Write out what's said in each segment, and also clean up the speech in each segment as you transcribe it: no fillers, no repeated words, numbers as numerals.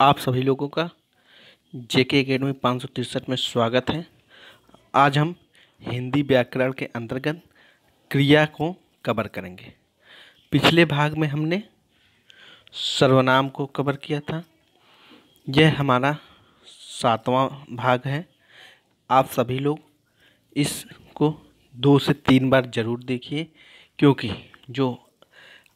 आप सभी लोगों का जेके एकेडमी 563 में स्वागत है। आज हम हिंदी व्याकरण के अंतर्गत क्रिया को कवर करेंगे। पिछले भाग में हमने सर्वनाम को कवर किया था। यह हमारा 7वां भाग है। आप सभी लोग इसको 2 से 3 बार ज़रूर देखिए, क्योंकि जो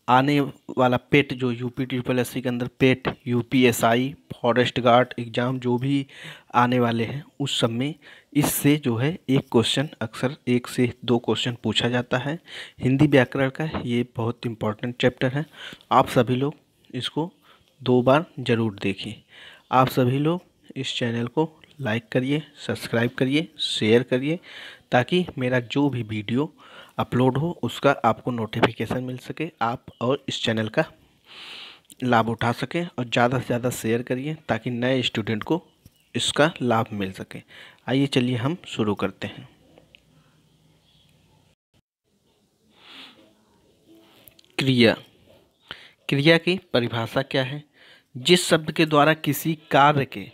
आने वाला पेट जो UPSSC के अंदर पेट, UPSI, फॉरेस्ट गार्ड एग्ज़ाम जो भी आने वाले हैं उस सब में इससे जो है एक क्वेश्चन अक्सर 1 से 2 क्वेश्चन पूछा जाता है। हिंदी व्याकरण का ये बहुत इम्पोर्टेंट चैप्टर है। आप सभी लोग इसको 2 बार ज़रूर देखिए। आप सभी लोग इस चैनल को लाइक करिए, सब्सक्राइब करिए, शेयर करिए, ताकि मेरा जो भी वीडियो अपलोड हो उसका आपको नोटिफिकेशन मिल सके, आप और इस चैनल का लाभ उठा सकें। और ज़्यादा से ज़्यादा शेयर करिए ताकि नए स्टूडेंट को इसका लाभ मिल सके। आइए चलिए हम शुरू करते हैं। क्रिया। क्रिया की परिभाषा क्या है? जिस शब्द के द्वारा किसी कार्य के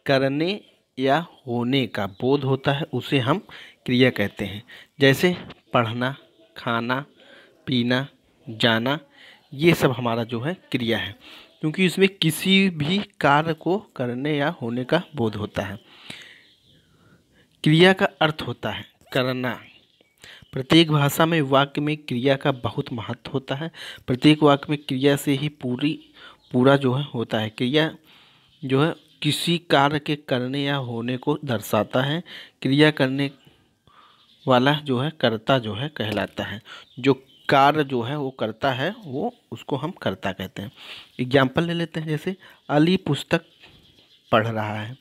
करने या होने का बोध होता है उसे हम क्रिया कहते हैं। जैसे पढ़ना, खाना, पीना, जाना, ये सब हमारा जो है क्रिया है, क्योंकि इसमें किसी भी कार्य को करने या होने का बोध होता है। क्रिया का अर्थ होता है करना। प्रत्येक भाषा में वाक्य में क्रिया का बहुत महत्व होता है। प्रत्येक वाक्य में क्रिया से ही पूरा जो है होता है। क्रिया जो है किसी कार्य के करने या होने को दर्शाता है। क्रिया करने वाला जो है कर्ता जो है कहलाता है। जो कार्य जो है वो करता है वो उसको हम कर्ता कहते हैं। एग्जाम्पल ले लेते हैं। जैसे अली पुस्तक पढ़ रहा है,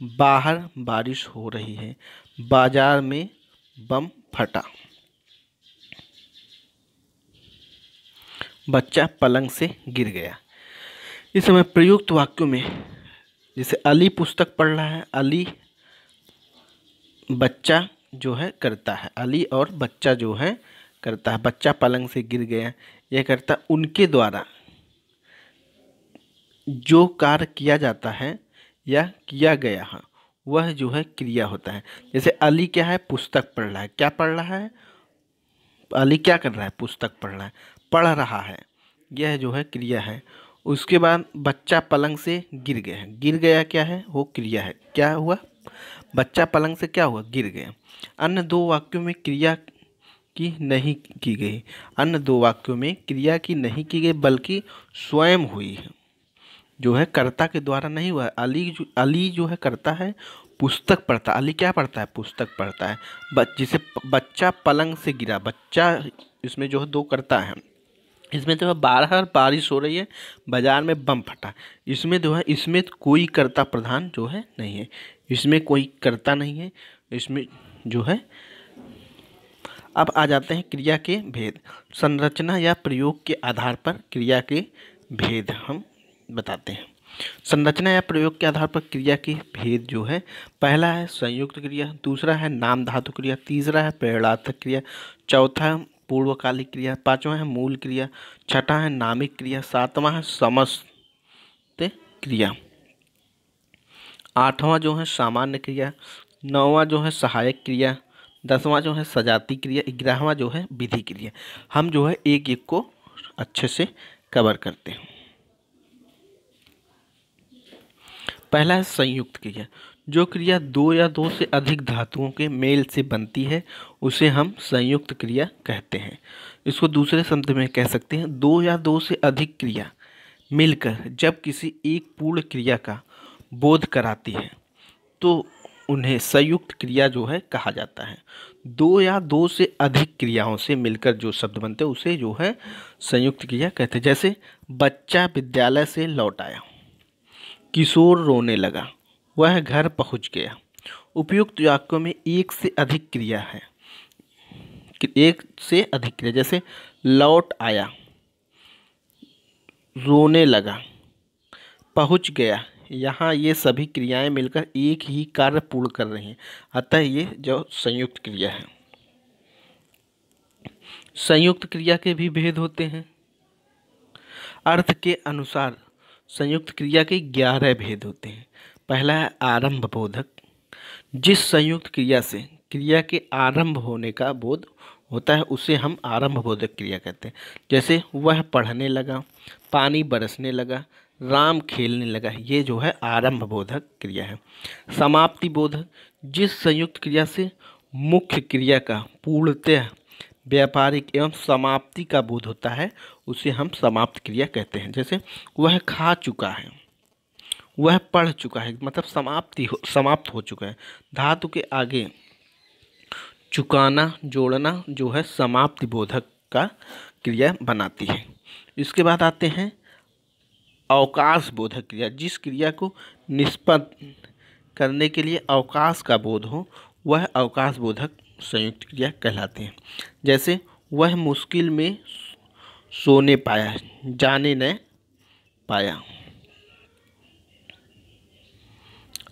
बाहर बारिश हो रही है, बाजार में बम फटा, बच्चा पलंग से गिर गया। इस समय प्रयुक्त वाक्यों में जैसे अली पुस्तक पढ़ रहा है, अली बच्चा जो है करता है, अली और बच्चा जो है करता है। बच्चा पलंग से गिर गया, यह करता उनके द्वारा जो कार्य किया जाता है या किया गया है वह जो है क्रिया होता है। जैसे अली क्या है? पुस्तक पढ़ रहा है। क्या पढ़ रहा है? अली क्या कर रहा है? पुस्तक पढ़ रहा है, पढ़ रहा है, यह जो है क्रिया है। उसके बाद बच्चा पलंग से गिर गया। गिर गया क्या है? वो क्रिया है। क्या हुआ? बच्चा पलंग से क्या हुआ? गिर गया। अन्य 2 वाक्यों में क्रिया की नहीं की गई। अन्य 2 वाक्यों में क्रिया की नहीं की गई बल्कि स्वयं हुई है, जो है कर्ता के द्वारा नहीं हुआ है। अली जो है करता है, पुस्तक पढ़ता है। अली क्या पढ़ता है? पुस्तक पढ़ता है। जिसे बच्चा पलंग से गिरा, बच्चा इसमें जो है 2 करता है। इसमें जो है बाहर बारिश हो रही है, बाजार में बम फटा, इसमें जो है इसमें कोई कर्ता प्रधान जो है नहीं है, इसमें कोई कर्ता नहीं है इसमें जो है। अब आ जाते हैं क्रिया के भेद। संरचना या प्रयोग के आधार पर क्रिया के भेद हम बताते हैं। संरचना या प्रयोग के आधार पर क्रिया के भेद जो है, पहला है संयुक्त क्रिया, दूसरा है नाम धातु क्रिया, तीसरा है प्रेरणार्थक क्रिया, चौथा है पूर्वकालिक क्रिया, पांचवा है मूल क्रिया, छठा है नामिक क्रिया, सातवां है समस्त क्रिया, आठवां जो है सामान्य क्रिया, नौवां जो है सहायक क्रिया, 10वां जो है सजाती क्रिया, 11वां जो है विधि क्रिया। हम जो है एक एक को अच्छे से कवर करते हैं। पहला है संयुक्त क्रिया। जो क्रिया 2 या 2 से अधिक धातुओं के मेल से बनती है उसे हम संयुक्त क्रिया कहते हैं। इसको दूसरे शब्द में कह सकते हैं, 2 या 2 से अधिक क्रिया मिलकर जब किसी एक पूर्ण क्रिया का बोध कराती है तो उन्हें संयुक्त क्रिया जो है कहा जाता है। 2 या 2 से अधिक क्रियाओं से मिलकर जो शब्द बनते हैं उसे जो है संयुक्त क्रिया कहते हैं। जैसे बच्चा विद्यालय से लौट आया, किशोर रोने लगा, वह घर पहुंच गया। उपयुक्त वाक्यों में एक से अधिक क्रिया है, एक से अधिक क्रिया। जैसे लौट आया, रोने लगा, पहुंच गया, यहाँ ये सभी क्रियाएं मिलकर एक ही कार्य पूर्ण कर रही हैं, अतः ये जो संयुक्त क्रिया है। संयुक्त क्रिया के भी भेद होते हैं। अर्थ के अनुसार संयुक्त क्रिया के 11 भेद होते हैं। पहला है आरंभ बोधक। जिस संयुक्त क्रिया से क्रिया के आरंभ होने का बोध होता है उसे हम आरंभ बोधक क्रिया कहते हैं। जैसे वह पढ़ने लगा, पानी बरसने लगा, राम खेलने लगा, ये जो है आरंभ बोधक क्रिया है। समाप्ति बोधक। जिस संयुक्त क्रिया से मुख्य क्रिया का पूर्णतः व्यापारिक एवं समाप्ति का बोध होता है उसे हम समाप्त क्रिया कहते हैं। जैसे वह खा चुका है, वह पढ़ चुका है, मतलब समाप्त हो चुका है। धातु के आगे चुकाना जोड़ना जो है समाप्ति बोधक का क्रिया बनाती है। इसके बाद आते हैं अवकाश बोधक क्रिया। जिस क्रिया को निष्पन्न करने के लिए अवकाश का बोध हो वह अवकाश बोधक संयुक्त क्रिया कहलाती है। जैसे वह मुश्किल में सोने पाया, जाने न पाया।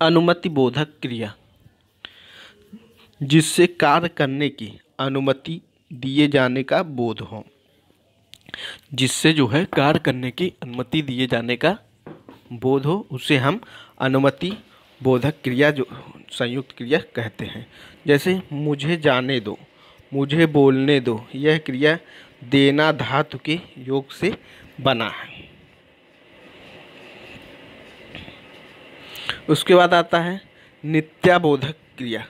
अनुमति बोधक क्रिया। जिससे कार्य करने की अनुमति दिए जाने का बोध हो, जिससे जो है कार्य करने की अनुमति दिए जाने का बोध हो उसे हम अनुमति बोधक क्रिया जो संयुक्त क्रिया कहते हैं। जैसे मुझे जाने दो, मुझे बोलने दो, यह क्रिया देना धातु के योग से बना है। उसके बाद आता है नित्याबोधक क्रिया।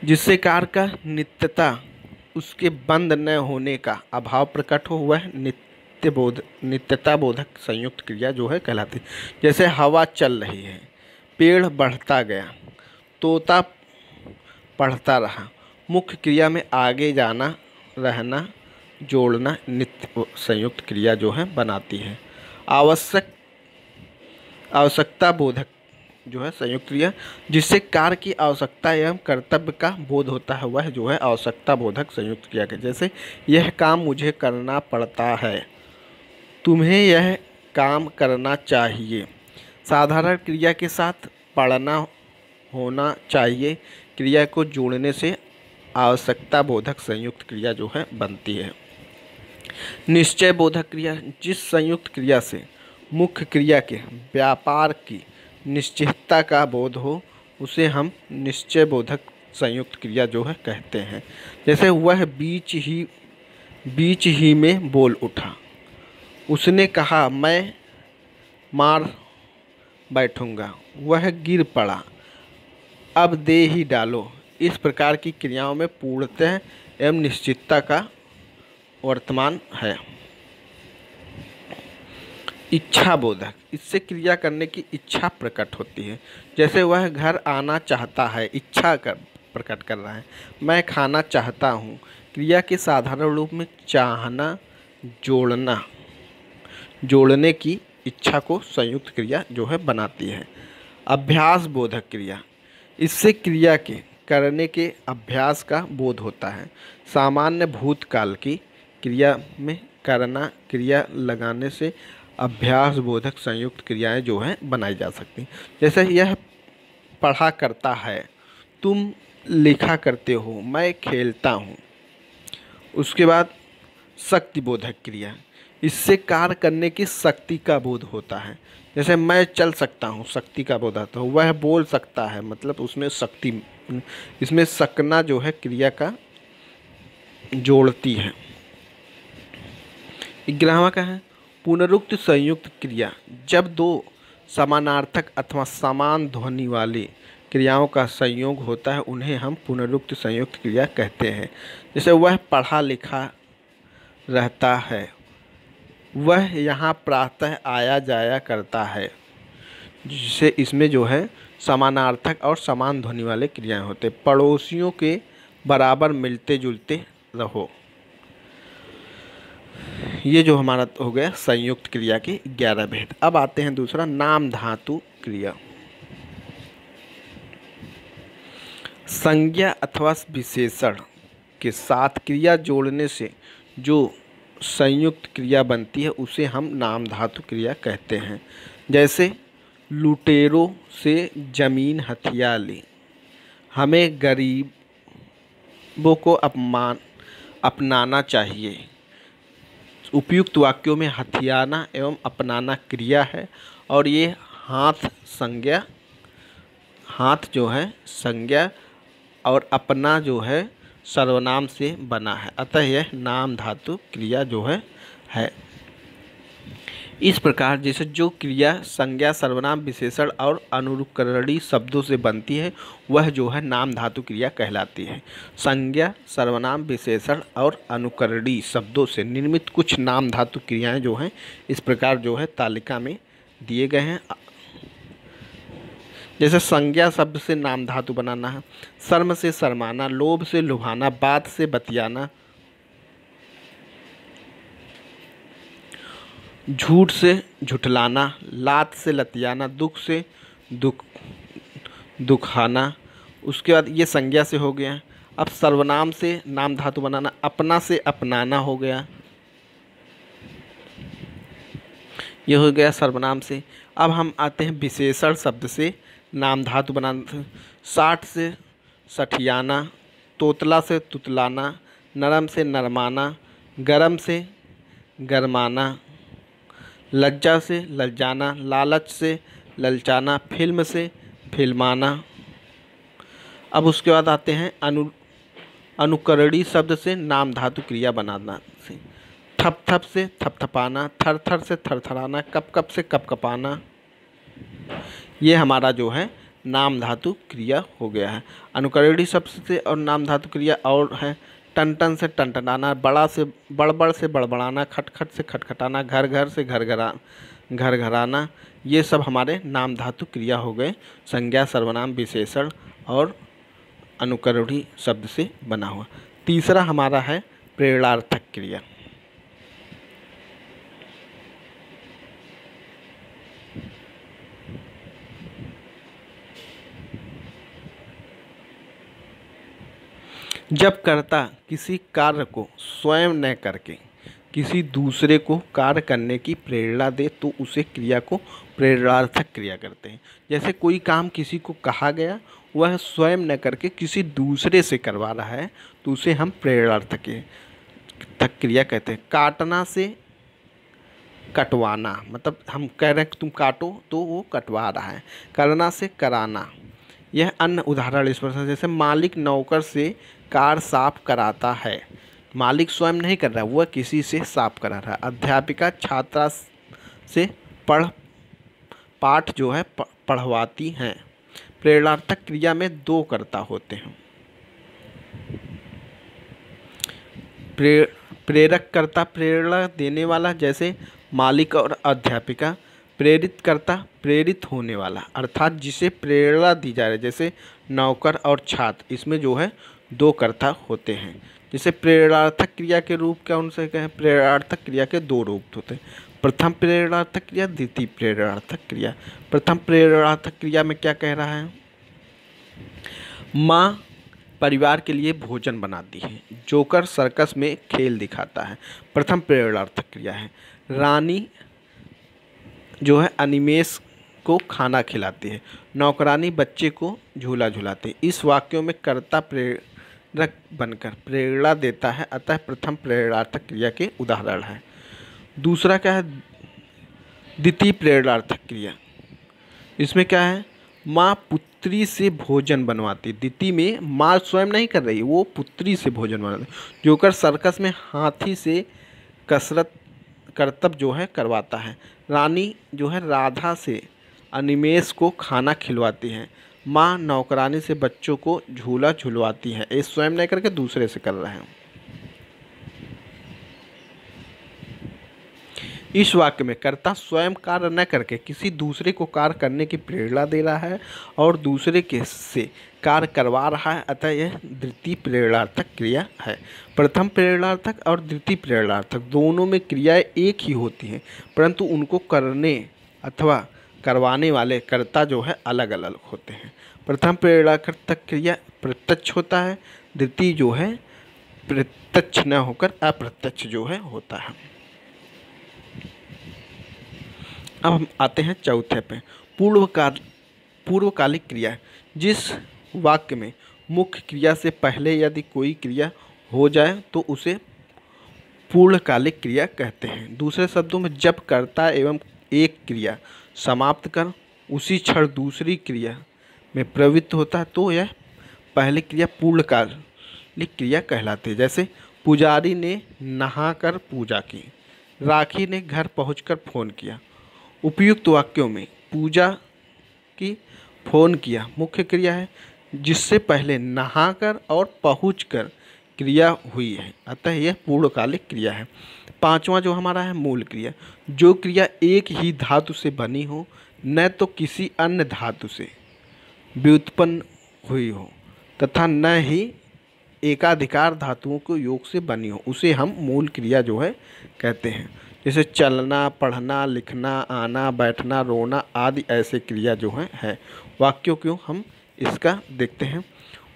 जिससे कार्य का नित्यता उसके बंद न होने का अभाव प्रकट हो वह नित्यता बोधक संयुक्त क्रिया जो है कहलाती है। जैसे हवा चल रही है, पेड़ बढ़ता गया, तोता पढ़ता रहा। मुख्य क्रिया में आगे जाना, रहना, जोड़ना नित्य संयुक्त क्रिया जो है बनाती है। आवश्यकता बोधक जो है संयुक्त क्रिया। जिससे कार्य की आवश्यकता एवं कर्तव्य का बोध होता है वह जो है आवश्यकता बोधक संयुक्त क्रिया के। जैसे यह काम मुझे करना पड़ता है, तुम्हें यह काम करना चाहिए। साधारण क्रिया के साथ पढ़ना होना चाहिए क्रिया को जोड़ने से आवश्यकता बोधक संयुक्त क्रिया जो है बनती है। निश्चय बोधक क्रिया। जिस संयुक्त क्रिया से मुख्य क्रिया के व्यापार की निश्चितता का बोध हो उसे हम निश्चय बोधक संयुक्त क्रिया जो है कहते हैं। जैसे वह बीच ही में बोल उठा, उसने कहा मैं मार बैठूंगा, वह गिर पड़ा, अब दे ही डालो। इस प्रकार की क्रियाओं में पूर्णतः एवं निश्चितता का वर्तमान है। इच्छा बोधक। इससे क्रिया करने की इच्छा प्रकट होती है। जैसे वह घर आना चाहता है, प्रकट कर रहा है। मैं खाना चाहता हूँ, क्रिया के साधारण रूप में चाहना, जोड़ने की इच्छा को संयुक्त क्रिया जो है बनाती है। अभ्यास बोधक क्रिया। इससे क्रिया के करने के अभ्यास का बोध होता है। सामान्य भूतकाल की क्रिया में करना क्रिया लगाने से अभ्यास बोधक संयुक्त क्रियाएं जो हैं बनाई जा सकती हैं। जैसे यह पढ़ा करता है, तुम लिखा करते हो, मैं खेलता हूँ। उसके बाद शक्ति बोधक क्रिया। इससे कार्य करने की शक्ति का बोध होता है। जैसे मैं चल सकता हूँ, शक्ति का बोध आता है। वह बोल सकता है, मतलब उसमें शक्ति, इसमें सकना जो है क्रिया का जोड़ती है। 11वां का है पुनरुक्त संयुक्त क्रिया। जब दो समानार्थक अथवा समान ध्वनि वाली क्रियाओं का संयोग होता है उन्हें हम पुनरुक्त संयुक्त क्रिया कहते हैं। जैसे वह पढ़ा लिखा रहता है, वह यहाँ प्रातः आया जाया करता है। जिससे इसमें जो है समानार्थक और समान ध्वनि वाले क्रियाएं होते। पड़ोसियों के बराबर मिलते जुलते रहो। ये जो हमारा हो गया संयुक्त क्रिया के 11 भेद। अब आते हैं दूसरा नाम धातु क्रिया। संज्ञा अथवा विशेषण के साथ क्रिया जोड़ने से जो संयुक्त क्रिया बनती है उसे हम नाम धातु क्रिया कहते हैं। जैसे लुटेरों से जमीन हथिया ली, हमें गरीबों को अपनाना चाहिए, उपयुक्त वाक्यों में हथियाना एवं अपनाना क्रिया है और ये हाथ संज्ञा, हाथ जो है संज्ञा और अपना जो है सर्वनाम से बना है, अतः यह नाम धातु क्रिया जो है। इस प्रकार जैसे जो क्रिया संज्ञा सर्वनाम विशेषण और अनुकरणीय शब्दों से बनती है वह जो है नाम धातु क्रिया कहलाती है। संज्ञा सर्वनाम विशेषण और अनुकरणीय शब्दों से निर्मित कुछ नाम धातु क्रियाएं जो हैं इस प्रकार जो है तालिका में दिए गए हैं। जैसे संज्ञा शब्द से नाम धातु बनाना है, शर्म से शर्माना, लोभ से लुभाना, बात से बतियाना, झूठ से झुठलाना, लात से लतियाना, दुख से दुखाना। उसके बाद ये संज्ञा से हो गया। अब सर्वनाम से नाम धातु बनाना, अपना से अपनाना हो गया, ये हो गया सर्वनाम से। अब हम आते हैं विशेषण शब्द से नाम धातु बनाना, साठ से सठियाना, तोतला से तुतलाना, नरम से नरमाना, गरम से गरमाना, लज्जा से लज्जाना, लालच से ललचाना, फिल्म से फिल्माना। अब उसके बाद आते हैं अनुकरणीय शब्द से नाम धातु क्रिया बनाना से, थप थप से थपथपाना, थर थर से थरथराना, कप कप से कपकपाना। ये हमारा जो है नाम धातु क्रिया हो गया है। अनुकरणीय शब्द से और नाम धातु क्रिया और है टन टन से टनटनाना, बड़ा से बड़बड़ से बड़बड़ाना, खटखट से खटखटाना, घर घर से घर घराना। ये सब हमारे नाम धातु क्रिया हो गए संज्ञा सर्वनाम विशेषण और अनुकरणीय शब्द से बना हुआ। तीसरा हमारा है प्रेरणार्थक क्रिया। जब कर्ता किसी कार्य को स्वयं न करके किसी दूसरे को कार्य करने की प्रेरणा दे तो उसे क्रिया को प्रेरणार्थक क्रिया करते हैं। जैसे कोई काम किसी को कहा गया वह स्वयं न करके किसी दूसरे से करवा रहा है तो उसे हम प्रेरणार्थक क्रिया कहते हैं। काटना से कटवाना, मतलब हम कह रहे हैं कि तुम काटो तो वो कटवा रहा है। करना से कराना। यह अन्य उदाहरण इस प्रकार जैसे मालिक नौकर से कार साफ कराता है, मालिक स्वयं नहीं कर रहा, वह किसी से साफ करा रहा है। अध्यापिका छात्रा से पाठ जो है पढ़वाती हैं। प्रेरणार्थक क्रिया में दो कर्ता होते हैं, प्रेरक कर्ता प्रेरणा देने वाला जैसे मालिक और अध्यापिका, प्रेरित कर्ता प्रेरित होने वाला अर्थात जिसे प्रेरणा दी जा रही है जैसे नौकर और छात्र, इसमें जो है दो कर्ता होते हैं। जैसे प्रेरणार्थक क्रिया के रूप क्या उनसे कहें, प्रेरणार्थक क्रिया के दो रूप होते हैं, प्रथम प्रेरणार्थक क्रिया, द्वितीय प्रेरणार्थक क्रिया। प्रथम प्रेरणार्थक क्रिया में क्या कह रहा है, माँ परिवार के लिए भोजन बनाती है, जोकर सर्कस में खेल दिखाता है, प्रथम प्रेरणार्थक क्रिया है। रानी जो है अनिमेष को खाना खिलाती है, नौकरानी बच्चे को झूला झुलाती है। इस वाक्यों में कर्ता प्रेरक बनकर प्रेरणा देता है, अतः प्रथम प्रेरणार्थक क्रिया के उदाहरण है। दूसरा क्या है, द्वितीय प्रेरणार्थक क्रिया। इसमें क्या है, माँ पुत्री से भोजन बनवाती। द्वितीय में माँ स्वयं नहीं कर रही, वो पुत्री से भोजन बनवाती। जोकर सर्कस में हाथी से कसरत करतब जो है करवाता है। रानी जो है राधा से अनिमेष को खाना खिलवाती है। माँ नौकरानी से बच्चों को झूला झुलवाती है। ये स्वयं नहीं करके दूसरे से कर रहे हैं। इस वाक्य में कर्ता स्वयं कार्य न करके किसी दूसरे को कार्य करने की प्रेरणा दे रहा है और दूसरे के से कार्य करवा रहा है, अतः यह द्वितीय प्रेरणार्थक क्रिया है। प्रथम प्रेरणार्थक और द्वितीय प्रेरणार्थक दोनों में क्रियाएं एक ही होती हैं, परंतु उनको करने अथवा करवाने वाले कर्ता जो है अलग अलग होते हैं। प्रथम प्रेरणार्थक क्रिया प्रत्यक्ष होता है, द्वितीय जो है प्रत्यक्ष न होकर अप्रत्यक्ष जो है होता है। अब हम आते हैं चौथे पे, पूर्वकालिक क्रिया। जिस वाक्य में मुख्य क्रिया से पहले यदि कोई क्रिया हो जाए तो उसे पूर्णकालिक क्रिया कहते हैं। दूसरे शब्दों में जब कर्ता एवं एक क्रिया समाप्त कर उसी क्षण दूसरी क्रिया में प्रवृत्त होता है तो यह पहली क्रिया पूर्णकालिक क्रिया कहलाती है। जैसे पुजारी ने नहाकर पूजा की, राखी ने घर पहुंचकर फोन किया। उपयुक्त वाक्यों में पूजा की, फोन किया मुख्य क्रिया है जिससे पहले नहाकर और पहुंचकर क्रिया हुई है, अतः यह पूर्णकालिक क्रिया है। पांचवा जो हमारा है मूल क्रिया, जो क्रिया एक ही धातु से बनी हो न तो किसी अन्य धातु से व्युत्पन्न हुई हो तथा न ही एकाधिकार धातुओं को योग से बनी हो, उसे हम मूल क्रिया जो है कहते हैं। जैसे चलना, पढ़ना, लिखना, आना, बैठना, रोना आदि ऐसे क्रिया जो है। वाक्यों क्यों हम इसका देखते हैं।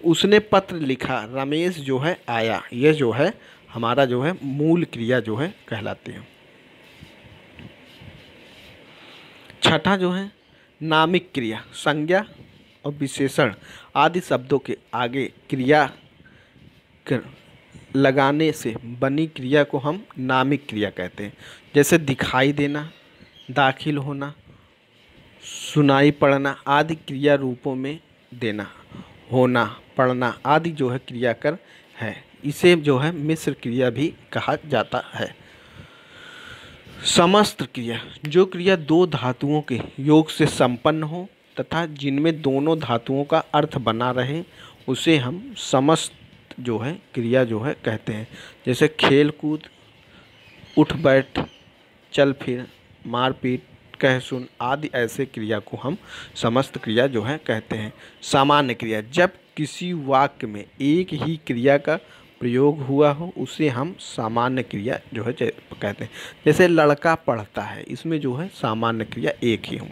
उसने पत्र लिखा, रमेश जो है आया, यह जो है हमारा जो है मूल क्रिया जो है कहलाती है। छठा जो है नामिक क्रिया, संज्ञा और विशेषण आदि शब्दों के आगे क्रिया लगाने से बनी क्रिया को हम नामिक क्रिया कहते हैं। जैसे दिखाई देना, दाखिल होना, सुनाई पड़ना आदि क्रिया रूपों में देना, होना, पढ़ना आदि जो है क्रिया कर है। इसे जो है मिश्र क्रिया भी कहा जाता है। समस्त क्रिया, जो क्रिया दो धातुओं के योग से संपन्न हो तथा जिनमें दोनों धातुओं का अर्थ बना रहे, उसे हम समस्त जो है क्रिया जो है कहते हैं। जैसे खेल कूद, उठ बैठ, चल फिर, मार पीट, कह सुन आदि ऐसे क्रिया को हम समस्त क्रिया जो है कहते हैं। सामान्य क्रिया, जब किसी वाक्य में एक ही क्रिया का प्रयोग हुआ हो उसे हम सामान्य क्रिया जो है कहते हैं। जैसे लड़का पढ़ता है, इसमें जो है सामान्य क्रिया एक ही हो।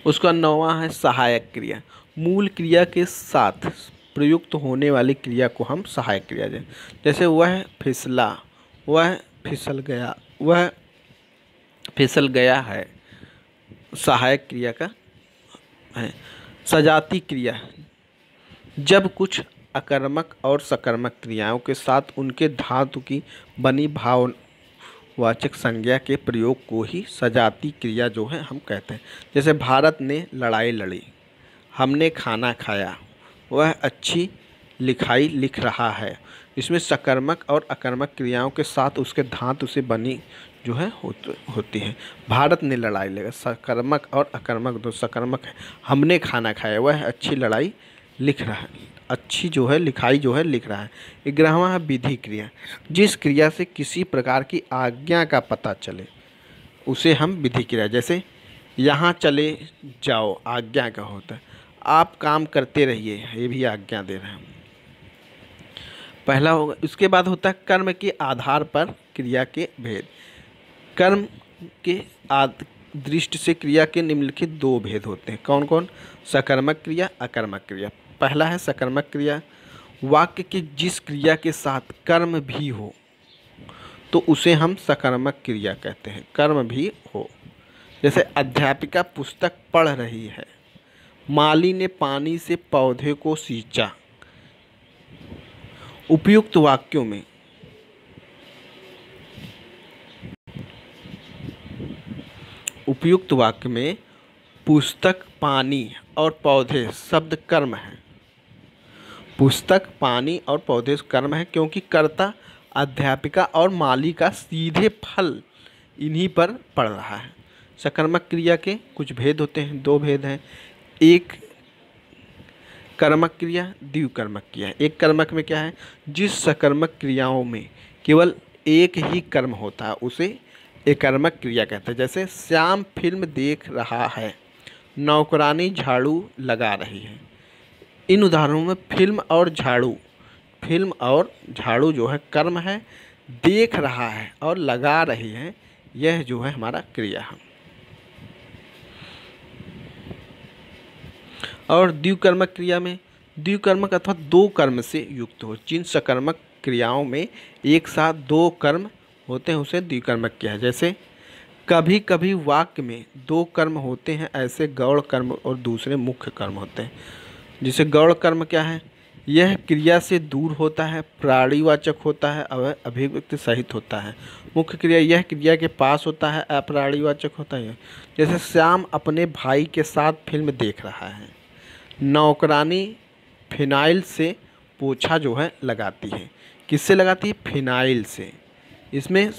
उसका नौवां है सहायक क्रिया, मूल क्रिया के साथ प्रयुक्त होने वाली क्रिया को हम सहायक क्रिया दें। जैसे वह फिसला, वह फिसल गया, वह फिसल गया है, सहायक क्रिया का है। सजाती क्रिया, जब कुछ अकर्मक और सकर्मक क्रियाओं के साथ उनके धातु की बनी भाववाचक संज्ञा के प्रयोग को ही सजाती क्रिया जो है हम कहते हैं। जैसे भारत ने लड़ाई लड़ी, हमने खाना खाया, वह अच्छी लिखाई लिख रहा है। इसमें सकर्मक और अकर्मक क्रियाओं के साथ उसके धातु से बनी जो है होती है। भारत ने लड़ाई लड़ा, सकर्मक और अकर्मक दो सकर्मक है। हमने खाना खाया, वह अच्छी लड़ाई लिख रहा है, अच्छी जो है लिखाई जो है लिख रहा है। 11वां है विधि क्रिया, जिस क्रिया से किसी प्रकार की आज्ञा का पता चले उसे हम विधि क्रिया। जैसे यहाँ चले जाओ, आज्ञा का होता है। आप काम करते रहिए, ये भी आज्ञा दे रहे हैं। पहला होगा। उसके बाद होता है कर्म के आधार पर क्रिया के भेद। कर्म के दृष्टि से क्रिया के निम्नलिखित दो भेद होते हैं। कौन कौन? सकर्मक क्रिया, अकर्मक क्रिया। पहला है सकर्मक क्रिया, वाक्य की जिस क्रिया के साथ कर्म भी हो तो उसे हम सकर्मक क्रिया कहते हैं। कर्म भी हो, जैसे अध्यापिका पुस्तक पढ़ रही है, माली ने पानी से पौधे को सींचा। उपयुक्त वाक्यों में उपयुक्त वाक्य में पुस्तक, पानी और पौधे शब्द कर्म है। पुस्तक, पानी और पौधे कर्म है क्योंकि कर्ता अध्यापिका और माली का सीधे फल इन्हीं पर पड़ रहा है। सकर्मक क्रिया के कुछ भेद होते हैं, दो भेद हैं। एक कर्मक क्रिया, द्विकर्मक क्रिया। एक कर्मक में क्या है? जिस सकर्मक क्रियाओं में केवल एक ही कर्म होता है उसे एकर्मक क्रिया कहते हैं। जैसे श्याम फिल्म देख रहा है, नौकरानी झाड़ू लगा रही है। इन उदाहरणों में फिल्म और झाड़ू जो है कर्म है, देख रहा है और लगा रही है यह जो है हमारा क्रिया है। और द्विकर्मक क्रिया में द्विकर्मक अथवा दो कर्म से युक्त हो। जिन सकर्मक क्रियाओं में एक साथ दो कर्म होते हैं उसे द्विकर्मक क्रिया है। जैसे कभी कभी वाक्य में दो कर्म होते हैं, ऐसे गौण कर्म और दूसरे मुख्य कर्म होते हैं। जैसे गौण कर्म क्या है? यह क्रिया से दूर होता है, प्राणीवाचक होता है और अभिव्यक्ति सहित होता है। मुख्य क्रिया, यह क्रिया के पास होता है, अप्राणीवाचक होता है। जैसे श्याम अपने भाई के साथ फिल्म देख रहा है। नौकरानी फिनाइल से पोछा जो है लगाती है। किससे लगाती है? फिनाइल से। इसमें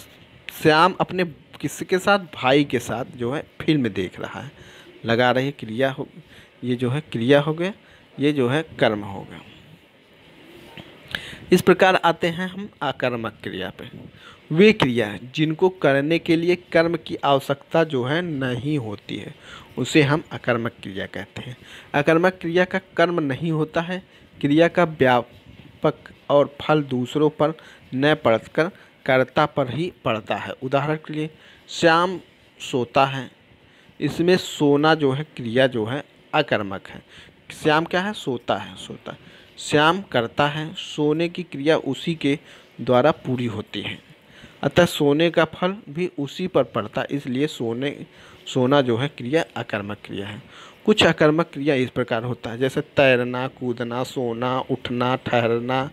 श्याम अपने किसके साथ? भाई के साथ जो है फिल्म देख रहा है, लगा रही क्रिया हो, ये जो है क्रिया हो गया, ये जो है कर्म हो गया। इस प्रकार आते हैं हम आकर्मक क्रिया पे। वे क्रिया जिनको करने के लिए कर्म की आवश्यकता जो है नहीं होती है, उसे हम आकर्मक क्रिया कहते हैं। आकर्मक क्रिया का कर्म नहीं होता है, क्रिया का व्यापक और फल दूसरों पर न पड़कर कर्ता पर ही पड़ता है। उदाहरण के लिए श्याम सोता है, इसमें सोना जो है क्रिया जो है अकर्मक है। श्याम क्या है? सोता है, सोता। श्याम करता है, सोने की क्रिया उसी के द्वारा पूरी होती है, अतः सोने का फल भी उसी पर पड़ता, इसलिए सोना जो है क्रिया अकर्मक क्रिया है। कुछ अकर्मक क्रिया इस प्रकार होता है, जैसे तैरना, कूदना, सोना, उठना, ठहरना,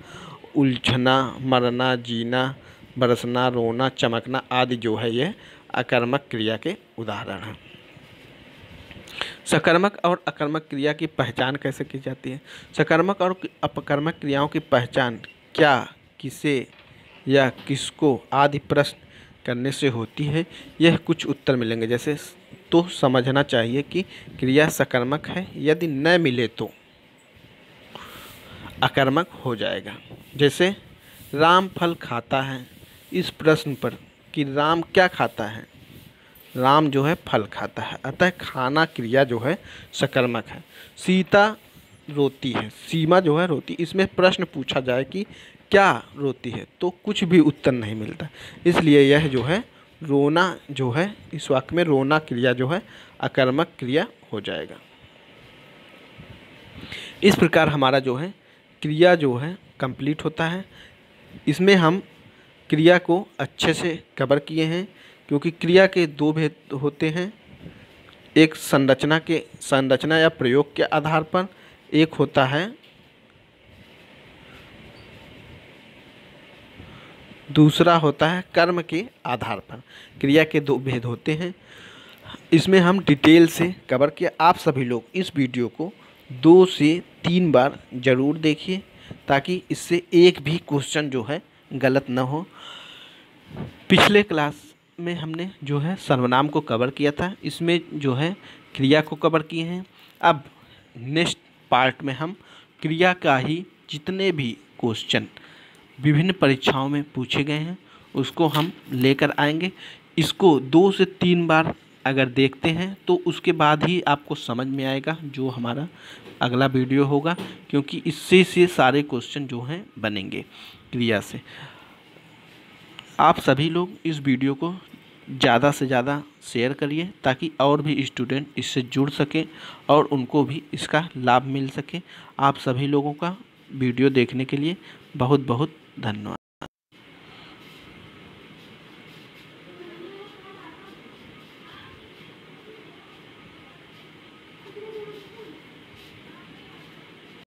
उलझना, मरना, जीना, बरसना, रोना, चमकना आदि जो है ये अकर्मक क्रिया के उदाहरण हैं। सकर्मक और अकर्मक क्रिया की पहचान कैसे की जाती है? सकर्मक और अपकर्मक क्रियाओं की पहचान क्या, किसे या किसको आदि प्रश्न करने से होती है, यह कुछ उत्तर मिलेंगे। जैसे तो समझना चाहिए कि क्रिया सकर्मक है, यदि न मिले तो अकर्मक हो जाएगा। जैसे राम फल खाता है, इस प्रश्न पर कि राम क्या खाता है? राम जो है फल खाता है, अतः खाना क्रिया जो है सकर्मक है। सीता रोती है, सीमा जो है रोती, इसमें प्रश्न पूछा जाए कि क्या रोती है तो कुछ भी उत्तर नहीं मिलता, इसलिए यह जो है रोना जो है, इस वाक्य में रोना क्रिया जो है अकर्मक क्रिया हो जाएगा। इस प्रकार हमारा जो है क्रिया जो है कंप्लीट होता है। इसमें हम क्रिया को अच्छे से कवर किए हैं, क्योंकि क्रिया के दो भेद होते हैं, एक संरचना या प्रयोग के आधार पर, एक होता है दूसरा होता है कर्म के आधार पर। क्रिया के दो भेद होते हैं, इसमें हम डिटेल से कवर किया। आप सभी लोग इस वीडियो को 2 से 3 बार ज़रूर देखिए, ताकि इससे एक भी क्वेश्चन जो है गलत ना हो। पिछले क्लास में हमने जो है सर्वनाम को कवर किया था, इसमें जो है क्रिया को कवर किए हैं। अब नेक्स्ट पार्ट में हम क्रिया का ही जितने भी क्वेश्चन विभिन्न परीक्षाओं में पूछे गए हैं उसको हम लेकर आएंगे। इसको 2 से 3 बार अगर देखते हैं तो उसके बाद ही आपको समझ में आएगा जो हमारा अगला वीडियो होगा, क्योंकि इससे से सारे क्वेश्चन जो हैं बनेंगे क्रिया से। आप सभी लोग इस वीडियो को ज़्यादा से ज़्यादा शेयर करिए, ताकि और भी स्टूडेंट इससे जुड़ सकें और उनको भी इसका लाभ मिल सके। आप सभी लोगों का वीडियो देखने के लिए बहुत बहुत धन्यवाद।